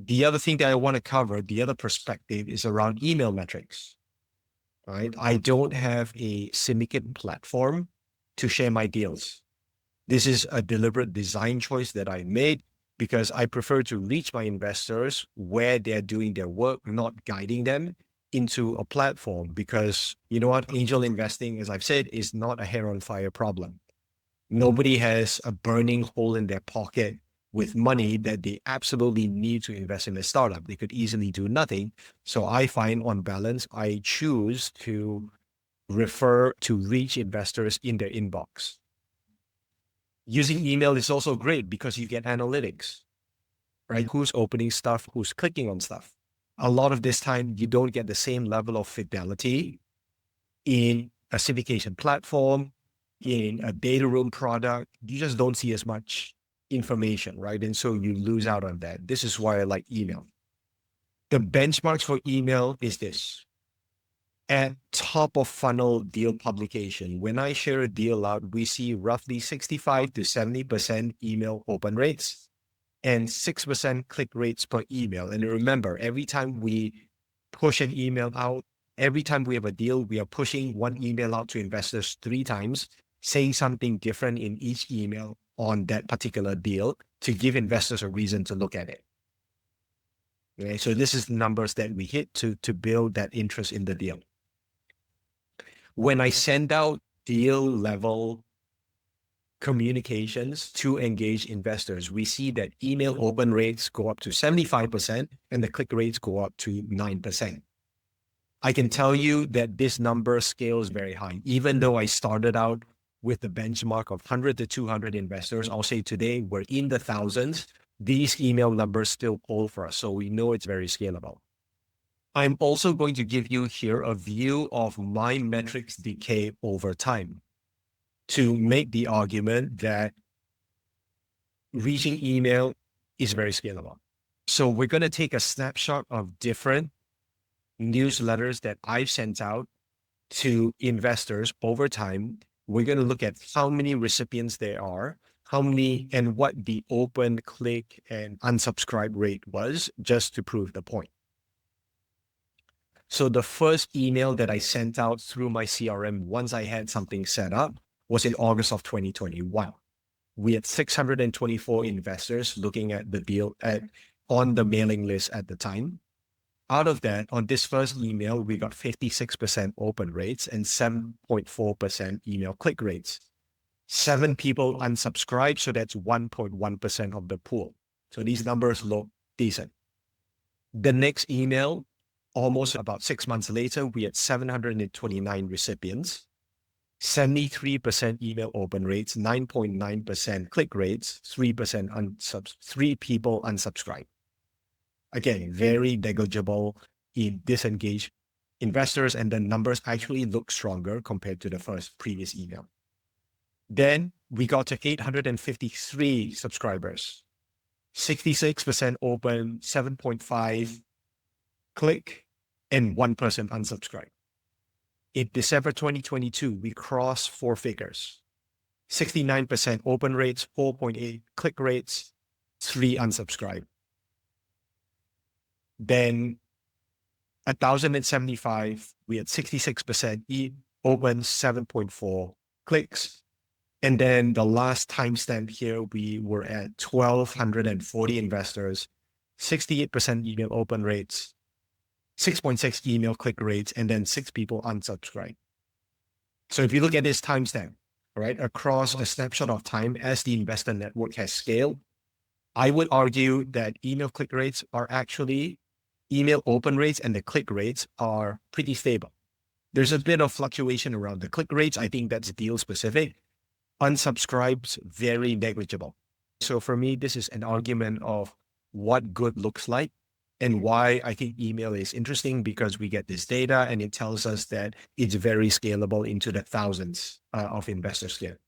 The other thing that I want to cover, the other perspective, is around email metrics, right? I don't have a syndicate platform to share my deals. This is a deliberate design choice that I made because I prefer to reach my investors where they're doing their work, not guiding them into a platform. Because you know what? Angel investing, as I've said, is not a hair on fire problem. Nobody has a burning hole in their pocket with money that they absolutely need to invest in a startup. They could easily do nothing. So I find, on balance, I choose to refer to reach investors in their inbox. Using email is also great because you get analytics, right? Who's opening stuff, who's clicking on stuff. A lot of this time, you don't get the same level of fidelity in a syndication platform, in a data room product. You just don't see as much information, right? And so you lose out on that. This is why I like email. The benchmarks for email is this. At top of funnel deal publication, when I share a deal out, we see roughly 65 to 70% email open rates and 6% click rates per email. And remember, every time we push an email out, every time we have a deal, we are pushing one email out to investors 3 times, saying something different in each email on that particular deal to give investors a reason to look at it. Okay, so this is the numbers that we hit to build that interest in the deal. When I send out deal level communications to engage investors, we see that email open rates go up to 75% and the click rates go up to 9%. I can tell you that this number scales very high. Even though I started out with the benchmark of 100 to 200 investors, I'll say today we're in the thousands. These email numbers still hold for us. So we know it's very scalable. I'm also going to give you here a view of my metrics decay over time to make the argument that reaching email is very scalable. So we're going to take a snapshot of different newsletters that I've sent out to investors over time. We're going to look at how many recipients there are, how many, and what the open, click, and unsubscribe rate was, just to prove the point. So the first email that I sent out through my CRM once I had something set up was in August of 2021. We had 624 investors looking at the deal on the mailing list at the time. Out of that, on this first email, we got 56% open rates and 7.4% email click rates. 7 people unsubscribed, so that's 1.1% of the pool. So these numbers look decent. The next email, almost about 6 months later, we had 729 recipients, 73% email open rates, 9.9% click rates, 3 people unsubscribed. Again, very negligible in disengaged investors, and the numbers actually look stronger compared to the previous email. Then we got to 853 subscribers, 66% open, 7.5 click, and 1% unsubscribe. In December 2022, we crossed 4 figures, 69% open rates, 4.8 click rates, 3 unsubscribe. Then 1,075, we had 66% open, 7.4 clicks. And then the last timestamp here, we were at 1,240 investors, 68% email open rates, 6.6 email click rates, and then 6 people unsubscribe. So if you look at this timestamp, right, across a snapshot of time as the investor network has scaled, I would argue that email click rates are actually, email open rates and the click rates are pretty stable. There's a bit of fluctuation around the click rates. I think that's deal specific. Unsubscribes, very negligible. So for me, this is an argument of what good looks like and why I think email is interesting, because we get this data and it tells us that it's very scalable into the thousands of investors here.